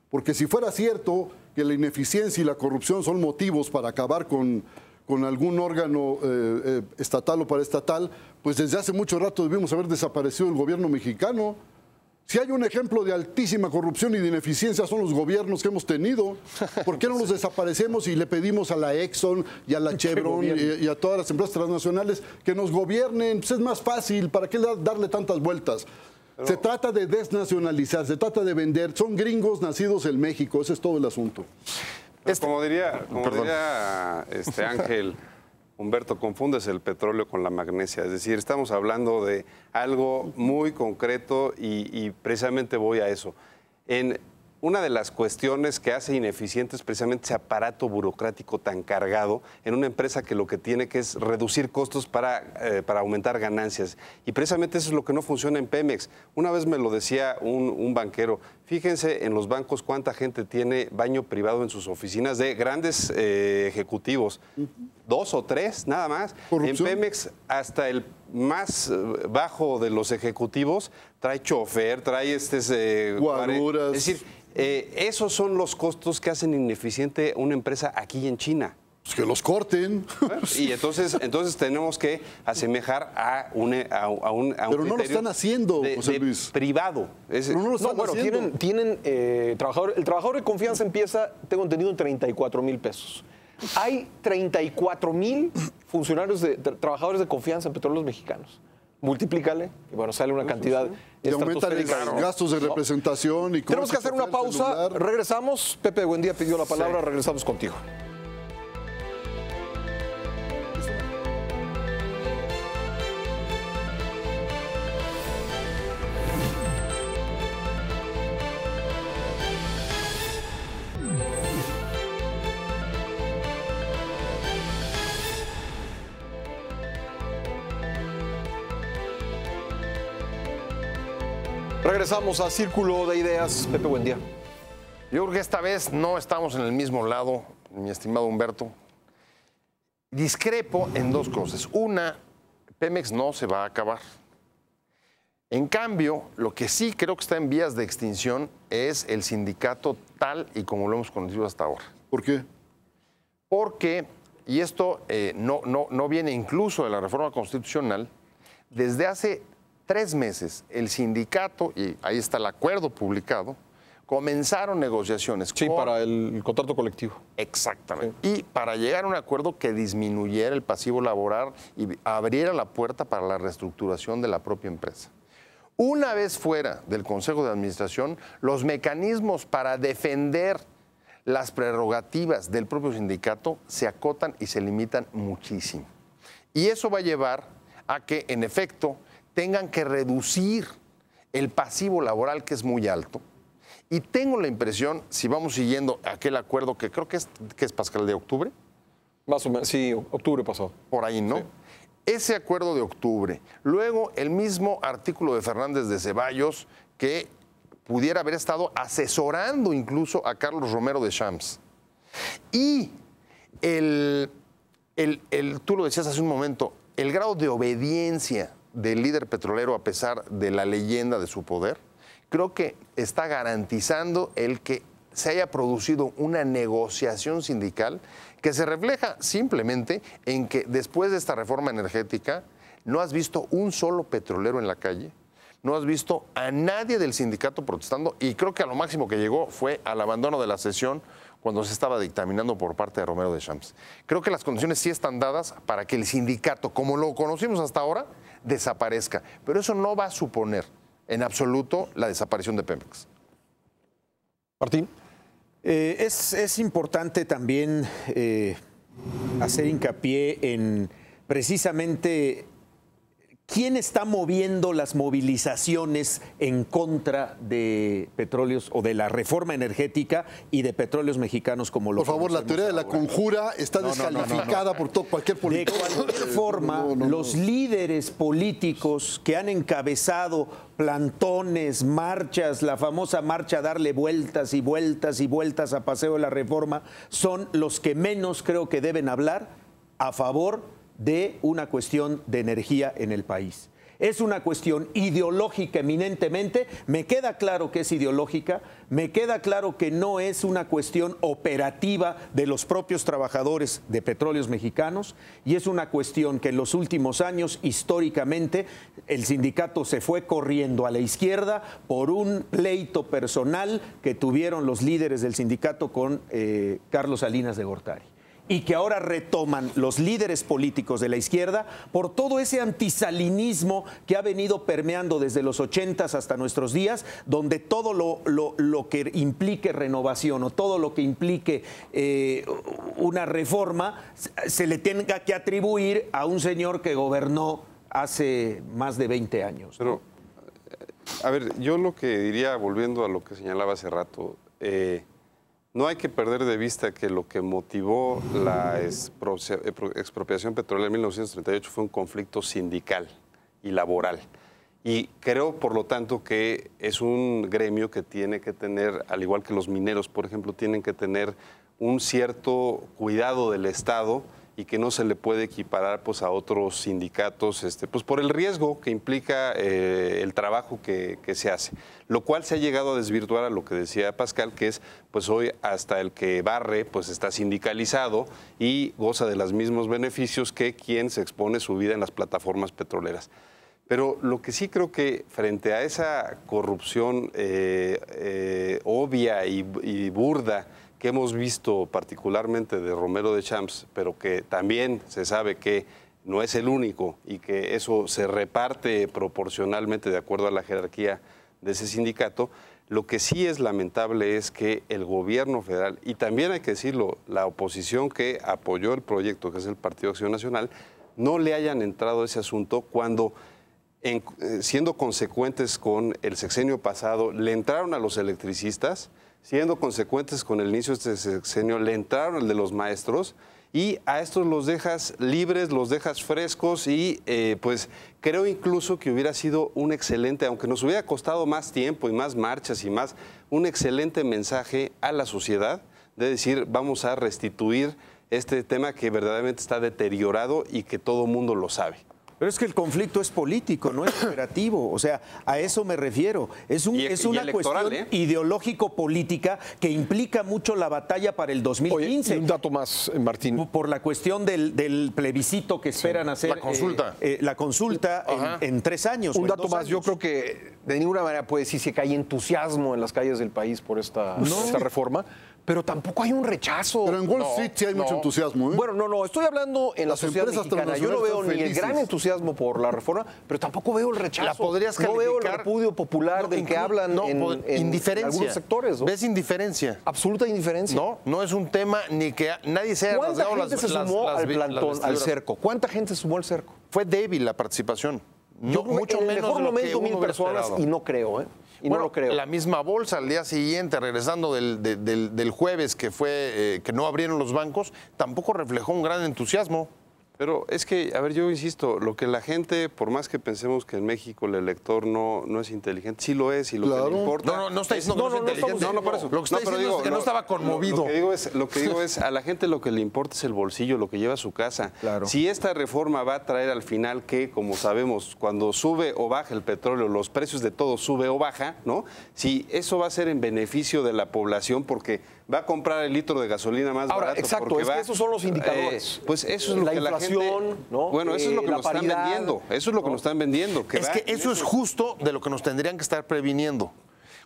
Porque si fuera cierto que la ineficiencia y la corrupción son motivos para acabar con algún órgano estatal o paraestatal, pues desde hace mucho rato debimos haber desaparecido el gobierno mexicano. Si hay un ejemplo de altísima corrupción y de ineficiencia son los gobiernos que hemos tenido. ¿Por qué no los desaparecemos y le pedimos a la Exxon y a la Chevron y a todas las empresas transnacionales que nos gobiernen? Pues es más fácil, ¿para qué darle tantas vueltas? Pero se trata de desnacionalizar, se trata de vender. Son gringos nacidos en México, ese es todo el asunto. Como diría Ángel, Humberto, confundes el petróleo con la magnesia. Es decir, estamos hablando de algo muy concreto y precisamente voy a eso. Una de las cuestiones que hace ineficiente es precisamente ese aparato burocrático tan cargado en una empresa que lo que tiene que es reducir costos para aumentar ganancias. Y precisamente eso es lo que no funciona en Pemex. Una vez me lo decía un banquero, fíjense en los bancos cuánta gente tiene baño privado en sus oficinas de grandes ejecutivos. 2 o 3, nada más. ¿Corrupción? En Pemex, hasta el más bajo de los ejecutivos trae chofer, trae guaruras. Es decir, esos son los costos que hacen ineficiente una empresa aquí en China. Pues que los corten. Y entonces tenemos que asemejar a un pero no lo están haciendo, José Luis. Privado. Pero no lo están haciendo. Tienen el trabajador de confianza empieza, tengo entendido, en 34,000 pesos. Hay 34,000 trabajadores de confianza en Petróleos Mexicanos. Multiplícale, y bueno, sale una cantidad. Y aumentan los gastos de representación. Y tenemos que hacer una pausa. Regresamos. Pepe Buendía pidió la palabra. Sí. Regresamos contigo. Regresamos a Círculo de Ideas. Pepe, buen día. Yo creo que esta vez no estamos en el mismo lado, mi estimado Humberto. Discrepo en 2 cosas. Una, Pemex no se va a acabar. En cambio, lo que sí creo que está en vías de extinción es el sindicato tal y como lo hemos conocido hasta ahora. ¿Por qué? Porque, y esto no viene incluso de la reforma constitucional, desde hace 3 meses el sindicato, y ahí está el acuerdo publicado, comenzaron negociaciones. Sí, para el contrato colectivo. Exactamente. Sí. Y para llegar a un acuerdo que disminuyera el pasivo laboral y abriera la puerta para la reestructuración de la propia empresa. Una vez fuera del Consejo de Administración, los mecanismos para defender las prerrogativas del propio sindicato se acotan y se limitan muchísimo. Y eso va a llevar a que, en efecto, tengan que reducir el pasivo laboral, que es muy alto. Y tengo la impresión, si vamos siguiendo aquel acuerdo que creo que es Pascal, de octubre. Más o menos, sí, octubre pasado. Por ahí, ¿no? Sí. Ese acuerdo de octubre. Luego, el mismo artículo de Fernández de Ceballos, que pudiera haber estado asesorando incluso a Carlos Romero de Champs. Y tú lo decías hace un momento, el grado de obediencia del líder petrolero a pesar de la leyenda de su poder, creo que está garantizando el que se haya producido una negociación sindical que se refleja simplemente en que después de esta reforma energética no has visto un solo petrolero en la calle, no has visto a nadie del sindicato protestando y creo que a lo máximo que llegó fue al abandono de la sesión cuando se estaba dictaminando por parte de Romero de Champs. Creo que las condiciones sí están dadas para que el sindicato, como lo conocimos hasta ahora, desaparezca. Pero eso no va a suponer en absoluto la desaparición de Pemex. Martín. Es importante también hacer hincapié en precisamente quién está moviendo las movilizaciones en contra de petróleos o de la reforma energética y de Petróleos Mexicanos como lo. Por favor, la teoría de la conjura está descalificada por cualquier político. De cualquier forma, los líderes políticos que han encabezado plantones, marchas, la famosa marcha darle vueltas y vueltas y vueltas a Paseo de la Reforma, son los que menos creo que deben hablar a favor de una cuestión de energía en el país. Es una cuestión ideológica eminentemente, me queda claro que es ideológica, me queda claro que no es una cuestión operativa de los propios trabajadores de Petróleos Mexicanos y es una cuestión que en los últimos años, históricamente, el sindicato se fue corriendo a la izquierda por un pleito personal que tuvieron los líderes del sindicato con Carlos Salinas de Gortari. Y que ahora retoman los líderes políticos de la izquierda por todo ese antisalinismo que ha venido permeando desde los 80s hasta nuestros días, donde todo lo que implique renovación o todo lo que implique una reforma se le tenga que atribuir a un señor que gobernó hace más de 20 años. Pero, a ver, yo lo que diría, volviendo a lo que señalaba hace rato, no hay que perder de vista que lo que motivó la expropiación petrolera en 1938 fue un conflicto sindical y laboral. Y creo, por lo tanto, que es un gremio que tiene que tener, al igual que los mineros, por ejemplo, tienen que tener un cierto cuidado del Estado y que no se le puede equiparar pues, a otros sindicatos pues, por el riesgo que implica el trabajo que se hace. Lo cual se ha llegado a desvirtuar a lo que decía Pascal, que es pues hoy hasta el que barre pues está sindicalizado y goza de los mismos beneficios que quien se expone su vida en las plataformas petroleras. Pero lo que sí creo que frente a esa corrupción obvia y burda que hemos visto particularmente de Romero de Champs, pero que también se sabe que no es el único y que eso se reparte proporcionalmente de acuerdo a la jerarquía de ese sindicato, lo que sí es lamentable es que el gobierno federal, y también hay que decirlo, la oposición que apoyó el proyecto, que es el Partido Acción Nacional, no le hayan entrado a ese asunto cuando, siendo consecuentes con el sexenio pasado, le entraron a los electricistas, siendo consecuentes con el inicio de este sexenio, le entraron al de los maestros y a estos los dejas libres, los dejas frescos y pues creo incluso que hubiera sido un excelente, aunque nos hubiera costado más tiempo y más marchas y más, un excelente mensaje a la sociedad de decir vamos a restituir este tema que verdaderamente está deteriorado y que todo mundo lo sabe. Pero es que el conflicto es político, no es operativo. O sea, a eso me refiero. Es una cuestión ideológico-política que implica mucho la batalla para el 2015. Oye, un dato más, Martín. Por la cuestión del plebiscito que esperan hacer. La consulta. La consulta en 3 años. Un dato más, yo creo que de ninguna manera puede decirse que hay entusiasmo en las calles del país por esta reforma. Pero tampoco hay un rechazo. Pero en Wall Street sí hay mucho entusiasmo. Bueno, no, estoy hablando en la sociedad mexicana. Yo no veo ni el gran entusiasmo por la reforma, pero tampoco veo el rechazo. La podrías calificar. No veo el repudio popular del que hablan en algunos sectores. ¿No? ¿Ves indiferencia? Absoluta indiferencia. No es un tema ni que nadie se haya rasgado ¿Cuánta gente se sumó al plantón, al cerco? ¿Cuánta gente se sumó al cerco? Fue débil la participación. Yo mucho menos. En el mejor momento 1000 personas y no creo, Y no lo creo. La misma bolsa al día siguiente, regresando del jueves que fue que no abrieron los bancos, tampoco reflejó un gran entusiasmo. Pero es que, a ver, yo insisto, lo que la gente, por más que pensemos que en México el elector no es inteligente, sí lo es, y lo que le importa... No está diciendo que no es inteligente. No, por eso. Lo que está diciendo es que no estaba conmovido. Lo que digo es, a la gente lo que le importa es el bolsillo, lo que lleva a su casa. Claro. Si esta reforma va a traer al final que, como sabemos, cuando sube o baja el petróleo, los precios de todo sube o baja, ¿no? Si eso va a ser en beneficio de la población porque va a comprar el litro de gasolina más barato. Exacto, es que esos son los indicadores. Pues eso es lo que la gente... ¿no? Bueno, eso es lo que nos están vendiendo. Eso es lo que nos están vendiendo. Es que eso es justo de lo que nos tendrían que estar previniendo.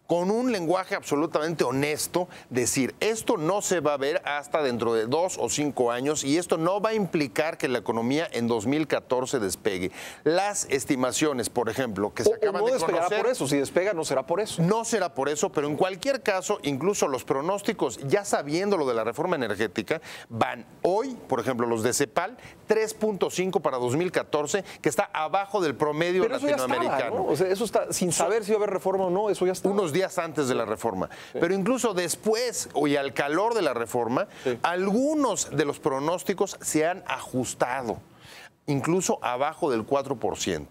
Con un lenguaje absolutamente honesto, decir, esto no se va a ver hasta dentro de 2 o 5 años y esto no va a implicar que la economía en 2014 despegue. Las estimaciones, por ejemplo, que se acaban de conocer... No despegará por eso, si despega no será por eso. No será por eso, pero en cualquier caso, incluso los pronósticos, ya sabiendo lo de la reforma energética, van hoy, por ejemplo, los de CEPAL, 3.5 para 2014, que está abajo del promedio latinoamericano. Ya estaba, ¿no? O sea, eso está, sin saber si va a haber reforma o no, eso ya está. Unos días antes de la reforma. Pero incluso después y al calor de la reforma, algunos de los pronósticos se han ajustado, incluso abajo del 4%.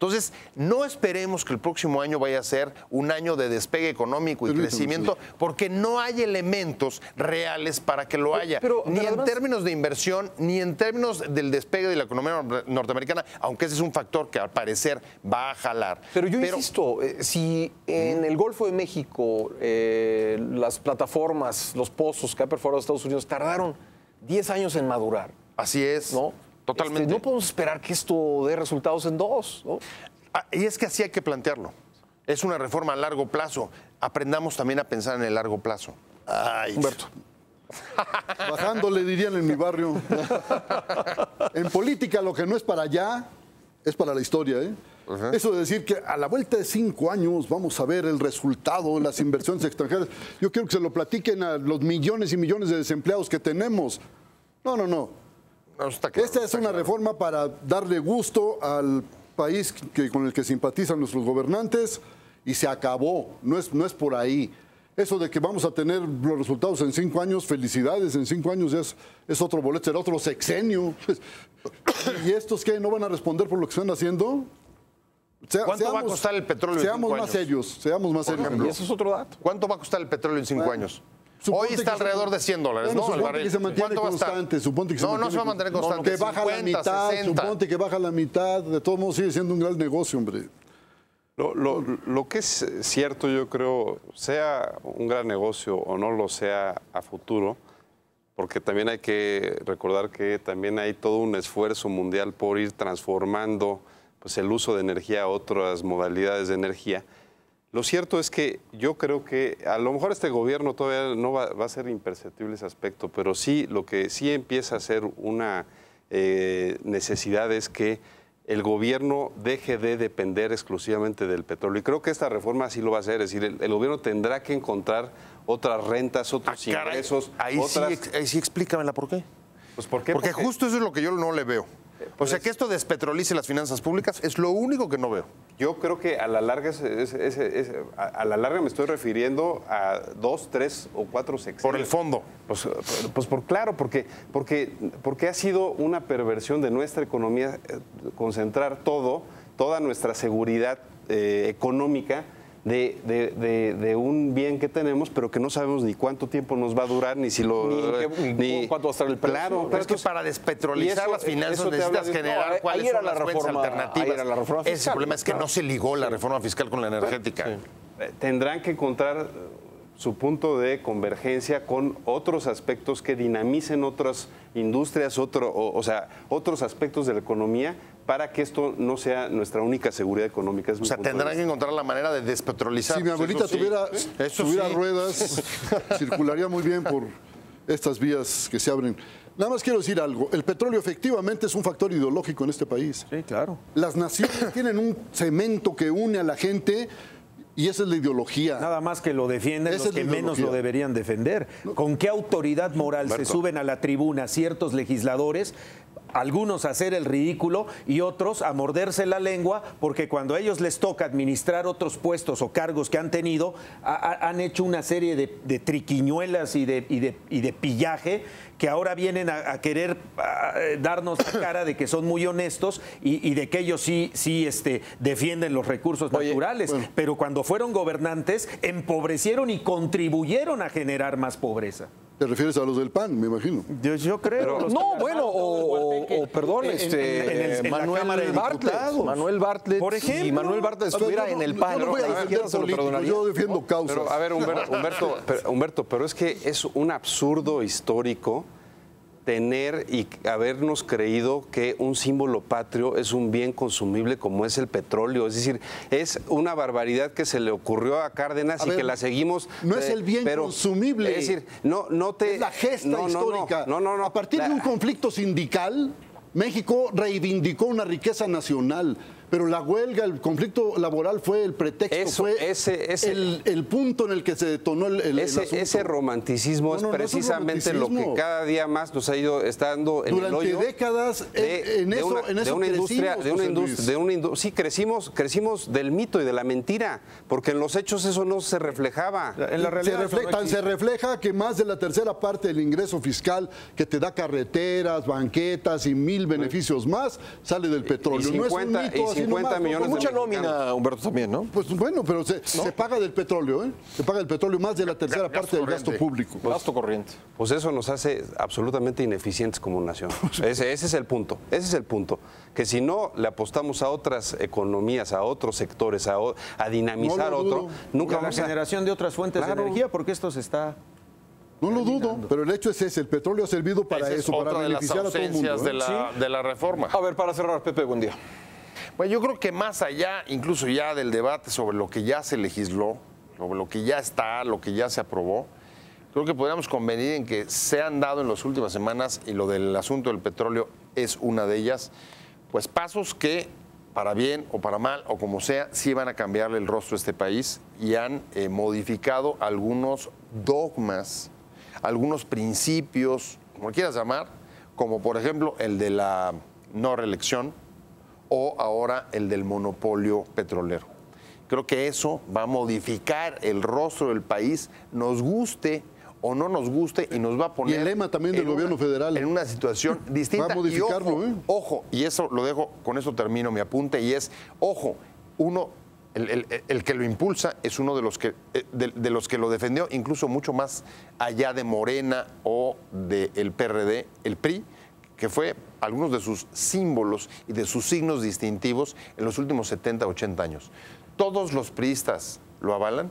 Entonces, no esperemos que el próximo año vaya a ser un año de despegue económico y crecimiento, porque no hay elementos reales para que lo haya. Ni en términos de inversión, ni en términos del despegue de la economía norteamericana, aunque ese es un factor que al parecer va a jalar. Pero yo insisto, si en el Golfo de México las plataformas, los pozos que ha perforado Estados Unidos tardaron 10 años en madurar. Así es. ¿No? Totalmente. No podemos esperar que esto dé resultados en 2, ¿no? Y es que así hay que plantearlo. Es una reforma a largo plazo. Aprendamos también a pensar en el largo plazo. Ay, Humberto. Bajándole, dirían en mi barrio. En política lo que no es para allá es para la historia, ¿eh? Eso de decir que a la vuelta de 5 años vamos a ver el resultado de las inversiones extranjeras. Yo quiero que se lo platiquen a los millones y millones de desempleados que tenemos. No. Esta es una reforma para darle gusto al país con el que simpatizan nuestros gobernantes y se acabó. No es por ahí. Eso de que vamos a tener los resultados en 5 años, felicidades, en 5 años es otro boleto, será otro sexenio. ¿Y estos qué? ¿No van a responder por lo que están haciendo? ¿Cuánto va a costar el petróleo en 5 años? Seamos más serios. Y eso es otro dato. ¿Cuánto va a costar el petróleo en 5 años? Hoy está alrededor de $100, bueno, ¿no? Suponte que se mantiene constante. No se va a mantener constante. Que baja 50, la mitad, 60. suponte que baja la mitad. De todos modos sigue siendo un gran negocio, hombre. Lo que es cierto, yo creo, sea un gran negocio o no lo sea a futuro, porque también hay que recordar que también hay todo un esfuerzo mundial por ir transformando pues, el uso de energía a otras modalidades de energía. Lo cierto es que yo creo que a lo mejor este gobierno todavía no va a ser imperceptible ese aspecto, pero sí lo que sí empieza a ser una necesidad es que el gobierno deje de depender exclusivamente del petróleo. Y creo que esta reforma sí lo va a hacer. Es decir, el gobierno tendrá que encontrar otras rentas, otros ingresos. Ahí sí explícamela por qué. Pues ¿por qué? Porque justo eso es lo que yo no le veo. O sea, que esto despetrolice las finanzas públicas es lo único que no veo. Yo creo que a la larga, a la larga me estoy refiriendo a 2, 3 o 4 sexenios. Por el fondo. Claro, porque ha sido una perversión de nuestra economía concentrar toda nuestra seguridad económica de un bien que tenemos, pero que no sabemos ni cuánto tiempo nos va a durar, ni si lo... Ni cuánto va a estar el precio. Claro, pero es que para despetrolizar las finanzas necesitas generar cuáles son las fuentes alternativas. Ese problema es que no se ligó la reforma fiscal con la energética. Sí. Tendrán que encontrar su punto de convergencia con otros aspectos que dinamicen otras industrias, otros aspectos de la economía, para que esto no sea nuestra única seguridad económica. O sea, tendrán que encontrar la manera de despetrolizar. Si mi abuelita tuviera ruedas, circularía muy bien por estas vías que se abren. Nada más quiero decir algo. El petróleo efectivamente es un factor ideológico en este país. Sí, claro. Las naciones tienen un cemento que une a la gente. Y esa es la ideología. Nada más que lo defienden los que menos lo deberían defender. ¿Con qué autoridad moral se suben a la tribuna ciertos legisladores, algunos a hacer el ridículo y otros a morderse la lengua, porque cuando a ellos les toca administrar otros puestos o cargos que han tenido, han hecho una serie de triquiñuelas y de pillaje que ahora vienen a querer darnos la cara de que son muy honestos y de que ellos sí defienden los recursos naturales. Bueno. Pero cuando fueron gobernantes, empobrecieron y contribuyeron a generar más pobreza. ¿Te refieres a los del PAN, me imagino? Yo creo. Pero, no, bueno, perdón, Manuel Bartlett, por ejemplo, si Manuel Bartlett estuviera en el PAN, yo defiendo causas. Pero, a ver, Humberto, pero es que es un absurdo histórico tener y habernos creído que un símbolo patrio es un bien consumible como es el petróleo. Es decir, es una barbaridad que se le ocurrió a Cárdenas y que la seguimos. No es el bien consumible. Es decir, es la gesta histórica. No. A partir de un conflicto sindical, México reivindicó una riqueza nacional. Pero la huelga, el conflicto laboral fue el pretexto, el punto en el que se detonó el asunto. Ese romanticismo es precisamente lo que cada día más nos ha ido estando en el hoyo. Durante décadas sí, crecimos del mito y de la mentira, porque en los hechos eso no se reflejaba. En la realidad se refleja que más de la tercera parte del ingreso fiscal que te da carreteras, banquetas y 1000 beneficios más sale del petróleo. No es un mito. 50 millones Mucha de mexicanos. nómina, Humberto, también, ¿no? Pues bueno, pero se paga del petróleo, ¿eh? Se paga del petróleo más de la tercera parte del gasto público. Gasto corriente. Pues eso nos hace absolutamente ineficientes como nación. Ese es el punto. Ese es el punto. Que si no le apostamos a otras economías, a otros sectores, a dinamizar No lo otro, dudo. nunca Y a la vamos a... generación de otras fuentes Claro. de energía, porque esto se está... No lo dudo, pero el hecho es ese, el petróleo ha servido para Esa es eso, para otra de las beneficiar a todo el mundo. ausencias ¿eh? de la reforma. A ver, para cerrar, Pepe, buen día. Bueno, yo creo que más allá, incluso ya del debate sobre lo que ya se legisló, sobre lo que ya está, lo que ya se aprobó, creo que podríamos convenir en que se han dado en las últimas semanas, y lo del asunto del petróleo es una de ellas, pues pasos que, para bien o para mal, o como sea, sí van a cambiarle el rostro a este país y han modificado algunos dogmas, algunos principios, como quieras llamar, como por ejemplo el de la no reelección o ahora el del monopolio petrolero. Creo que eso va a modificar el rostro del país, nos guste o no nos guste, y nos va a poner... Y el lema también del gobierno federal. En una situación distinta. Va a modificarlo, y ojo, y eso lo dejo, con eso termino mi apunte, y es, ojo, el que lo impulsa es uno de los que lo defendió, incluso mucho más allá de Morena o del PRD, el PRI, que fue algunos de sus símbolos y de sus signos distintivos en los últimos 70, 80 años. Todos los priistas lo avalan,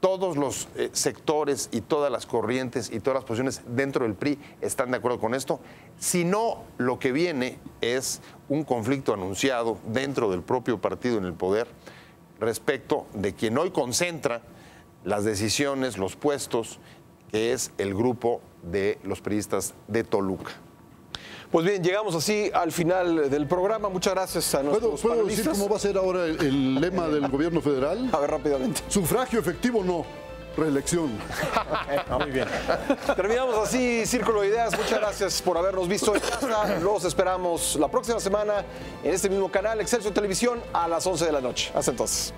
todos los sectores y todas las corrientes y todas las posiciones dentro del PRI están de acuerdo con esto. Si no, lo que viene es un conflicto anunciado dentro del propio partido en el poder respecto de quien hoy concentra las decisiones, los puestos, que es el grupo de los priistas de Toluca. Pues bien, llegamos así al final del programa. Muchas gracias a nuestros ¿Puedo decir panelistas. cómo va a ser ahora el lema del gobierno federal? A ver, rápidamente. Sufragio efectivo no, reelección. Muy bien. Terminamos así, Círculo de Ideas. Muchas gracias por habernos visto en casa. Los esperamos la próxima semana en este mismo canal, Excelsior Televisión, a las 11 de la noche. Hasta entonces.